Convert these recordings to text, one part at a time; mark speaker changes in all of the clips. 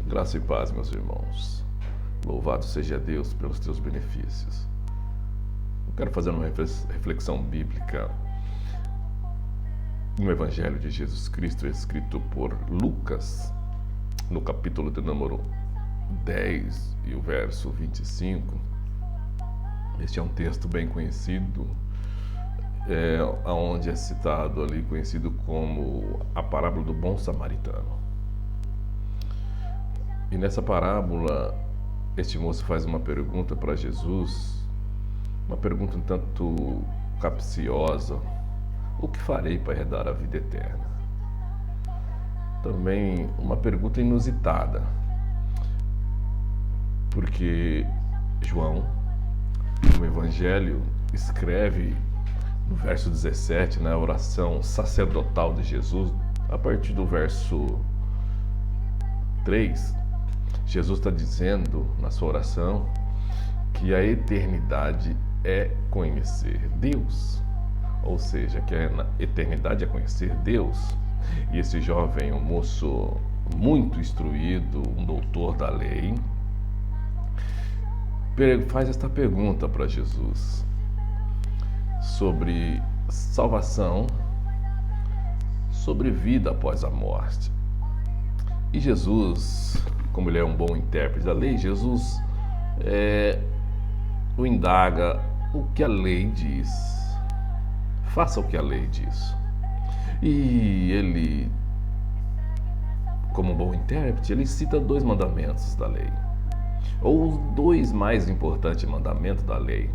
Speaker 1: Graça e paz, meus irmãos. Louvado seja Deus pelos teus benefícios. Eu quero fazer uma reflexão bíblica no Evangelho de Jesus Cristo, escrito por Lucas, no capítulo de número 10 e o verso 25. Este é um texto bem conhecido, onde é citado ali, conhecido como a parábola do bom samaritano. E nessa parábola, este moço faz uma pergunta para Jesus, uma pergunta um tanto capciosa: o que farei para herdar a vida eterna? Também uma pergunta inusitada, porque João, no Evangelho, escreve no verso 17, na oração sacerdotal de Jesus, a partir do verso 3, Jesus está dizendo na sua oração que a eternidade é conhecer Deus, ou seja, que a eternidade é conhecer Deus. E esse jovem, um moço muito instruído, um doutor da lei, faz esta pergunta para Jesus sobre salvação, sobre vida após a morte. E Jesus, como ele é um bom intérprete da lei, Jesus o indaga o que a lei diz. Faça o que a lei diz. E ele, como um bom intérprete, ele cita 2 mandamentos da lei, ou os 2 mais importantes mandamentos da lei.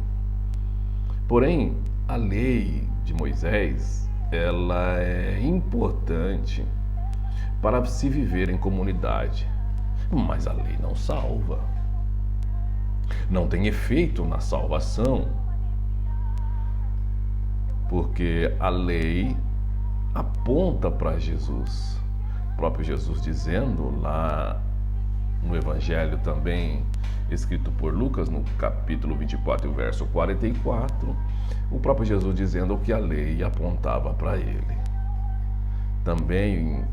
Speaker 1: Porém, a lei de Moisés, ela é importante para se viver em comunidade, mas a lei não salva, não tem efeito na salvação, porque a lei aponta para Jesus. O próprio Jesus dizendo lá no Evangelho também, escrito por Lucas, no capítulo 24 e o verso 44, o próprio Jesus dizendo o que a lei apontava para ele. Também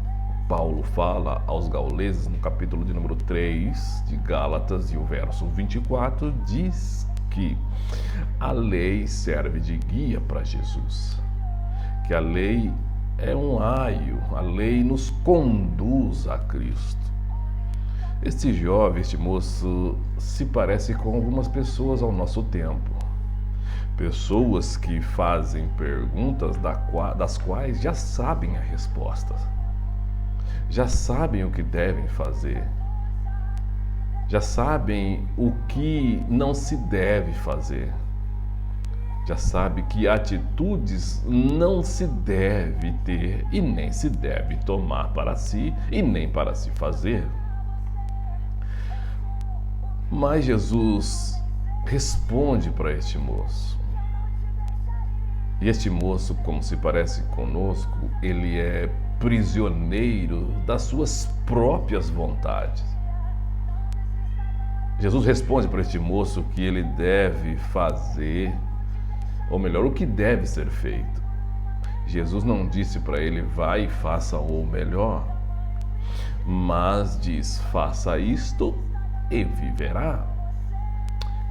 Speaker 1: Paulo fala aos gauleses, no capítulo de número 3 de Gálatas e o verso 24, diz que a lei serve de guia para Jesus, que a lei é um aio, a lei nos conduz a Cristo. Este jovem, este moço, se parece com algumas pessoas ao nosso tempo. Pessoas que fazem perguntas das quais já sabem a resposta. Já sabem o que devem fazer. Já sabem o que não se deve fazer. Já sabe que atitudes não se deve ter e nem se deve tomar para si e nem para se fazer. Mas Jesus responde para este moço. E este moço, como se parece conosco, ele é prisioneiro das suas próprias vontades. Jesus responde para este moço que ele deve fazer, ou melhor, o que deve ser feito. Jesus não disse para ele, vai e faça o melhor, mas diz, faça isto e viverá.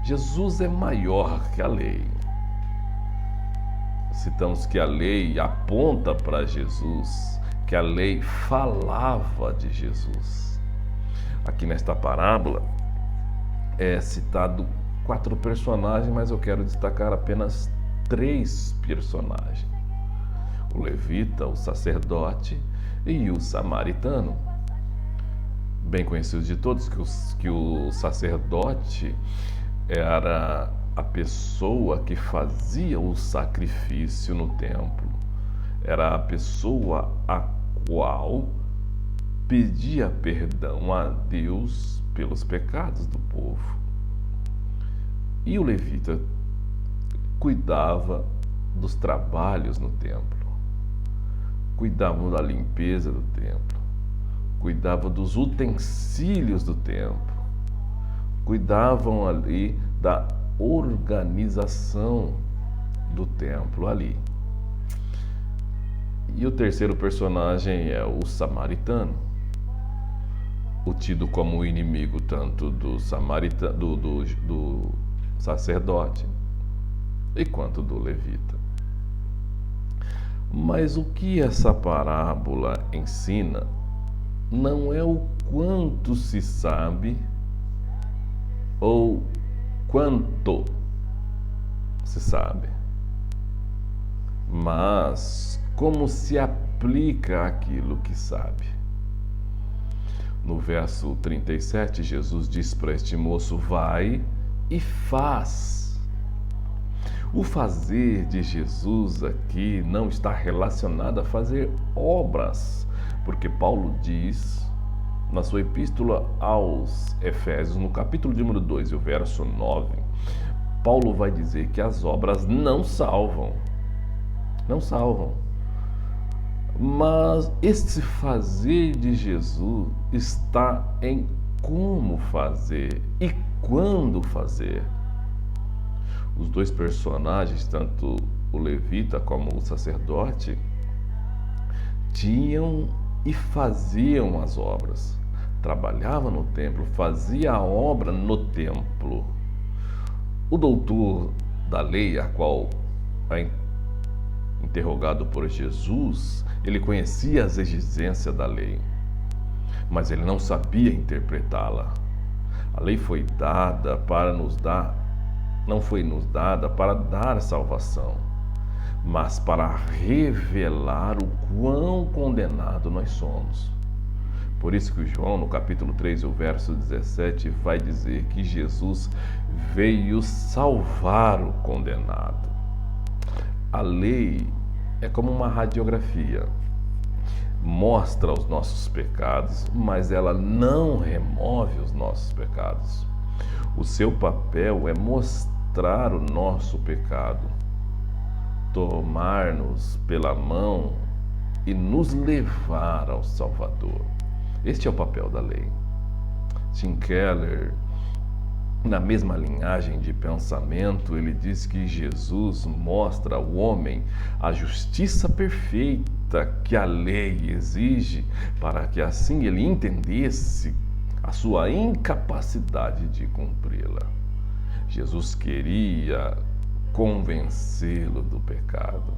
Speaker 1: Jesus é maior que a lei. Citamos que a lei aponta para Jesus, que a lei falava de Jesus. Aqui nesta parábola é citado 4 personagens, mas eu quero destacar apenas 3 personagens: o levita, o sacerdote e o samaritano. Bem conhecido de todos que o sacerdote era a pessoa que fazia o sacrifício no templo, era a pessoa a qual pedia perdão a Deus pelos pecados do povo. E o levita cuidava dos trabalhos no templo, cuidava da limpeza do templo, cuidava dos utensílios do templo, cuidavam ali organização do templo ali. E o terceiro personagem é o samaritano, o tido como inimigo tanto do sacerdote e quanto do levita. Mas o que essa parábola ensina não é o quanto se sabe ou quanto se sabe, mas como se aplica aquilo que sabe. No verso 37, Jesus diz para este moço: vai e faz. O fazer de Jesus aqui não está relacionado a fazer obras, porque Paulo diz na sua epístola aos Efésios, no capítulo de número 2 e o verso 9, Paulo vai dizer que as obras não salvam. Não salvam. Mas esse fazer de Jesus está em como fazer e quando fazer. Os dois personagens, tanto o levita como o sacerdote, tinham e faziam as obras. Trabalhava no templo, fazia a obra no templo. O doutor da lei, a qual é interrogado por Jesus, ele conhecia as exigências da lei, mas ele não sabia interpretá-la. A lei foi dada para nos dar, não foi nos dada para dar salvação, mas para revelar o quão condenado nós somos. Por isso que João, no capítulo 3, o verso 17, vai dizer que Jesus veio salvar o condenado. A lei é como uma radiografia. Mostra os nossos pecados, mas ela não remove os nossos pecados. O seu papel é mostrar o nosso pecado, tomar-nos pela mão e nos levar ao Salvador. Este é o papel da lei. Tim Keller, na mesma linhagem de pensamento, ele diz que Jesus mostra ao homem a justiça perfeita que a lei exige, para que assim ele entendesse a sua incapacidade de cumpri-la. Jesus queria convencê-lo do pecado.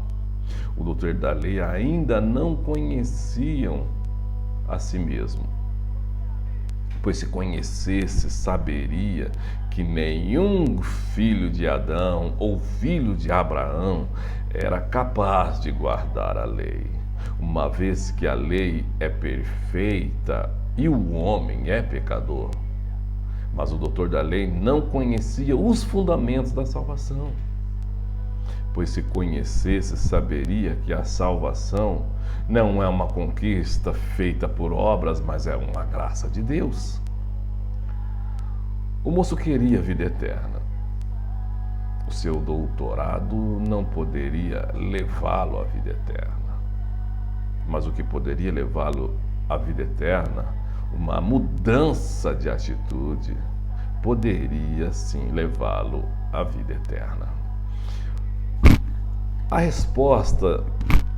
Speaker 1: O doutor da lei ainda não conheciam a si mesmo, pois se conhecesse, saberia que nenhum filho de Adão ou filho de Abraão era capaz de guardar a lei, uma vez que a lei é perfeita e o homem é pecador. Mas o doutor da lei não conhecia os fundamentos da salvação, pois se conhecesse, saberia que a salvação não é uma conquista feita por obras, mas é uma graça de Deus. O moço queria a vida eterna. O seu doutorado não poderia levá-lo à vida eterna. Mas o que poderia levá-lo à vida eterna, uma mudança de atitude, poderia sim levá-lo à vida eterna. A resposta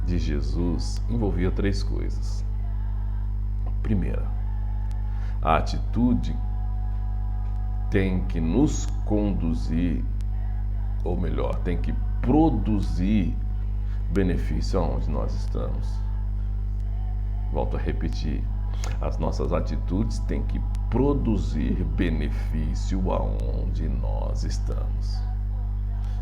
Speaker 1: de Jesus envolvia três coisas. Primeira, a atitude tem que nos conduzir, ou melhor, tem que produzir benefício aonde nós estamos. Volto a repetir, as nossas atitudes têm que produzir benefício aonde nós estamos.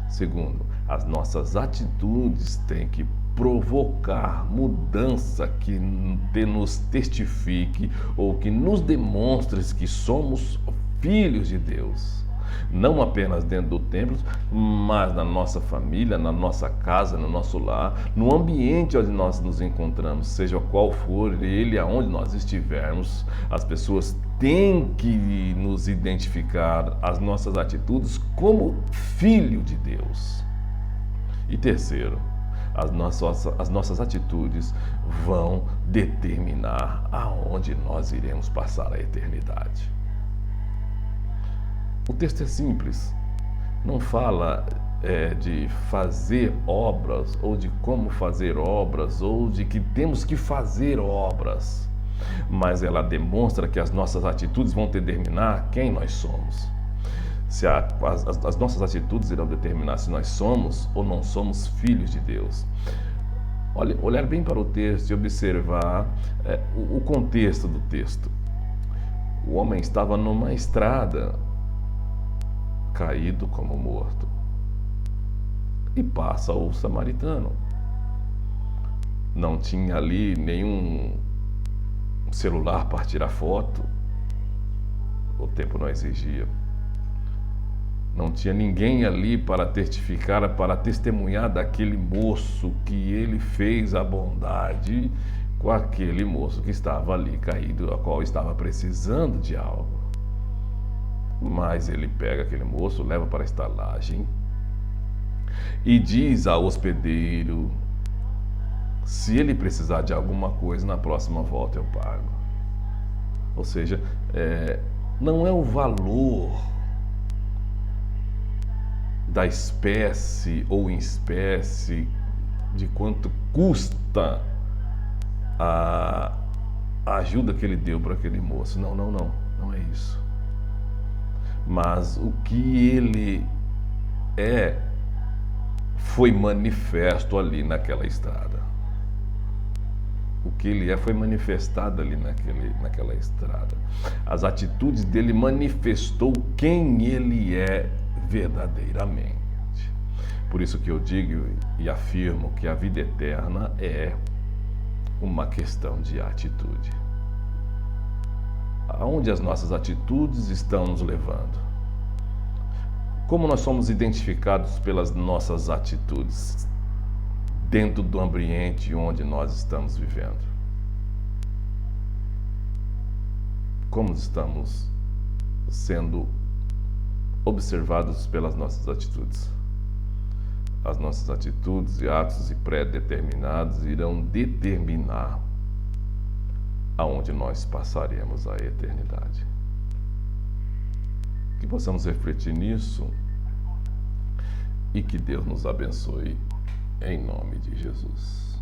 Speaker 1: Segundo, as nossas atitudes têm que provocar mudança que nos testifique ou que nos demonstre que somos filhos de Deus. Não apenas dentro do templo, mas na nossa família, na nossa casa, no nosso lar, no ambiente onde nós nos encontramos, seja qual for ele, aonde nós estivermos, as pessoas têm que nos identificar as nossas atitudes como filho de Deus. E terceiro, as nossas atitudes vão determinar aonde nós iremos passar a eternidade. O texto é simples, não fala de fazer obras, ou de como fazer obras, ou de que temos que fazer obras, mas ela demonstra que as nossas atitudes vão determinar quem nós somos. As nossas atitudes irão determinar se nós somos ou não somos filhos de Deus. Olhar bem para o texto e observar o contexto do texto. O homem estava numa estrada, caído como morto, e passa o samaritano. Não tinha ali nenhum celular para tirar foto, o tempo não exigia. Não tinha ninguém ali para testificar, para testemunhar daquele moço que ele fez a bondade com aquele moço que estava ali caído, a qual estava precisando de algo. Mas ele pega aquele moço, leva para a estalagem e diz ao hospedeiro: se ele precisar de alguma coisa, na próxima volta eu pago. Ou seja, não é o valor da espécie ou em espécie, de quanto custa a ajuda que ele deu para aquele moço. Não é isso. Mas o que ele foi manifesto ali naquela estrada. O que ele foi manifestado ali naquela estrada. As atitudes dele manifestou quem ele é verdadeiramente. Por isso que eu digo e afirmo que a vida eterna é uma questão de atitude. Aonde as nossas atitudes estão nos levando? Como nós somos identificados pelas nossas atitudes dentro do ambiente onde nós estamos vivendo? Como estamos sendo observados pelas nossas atitudes? As nossas atitudes e atos pré-determinados irão determinar aonde nós passaremos a eternidade. Que possamos refletir nisso e que Deus nos abençoe em nome de Jesus.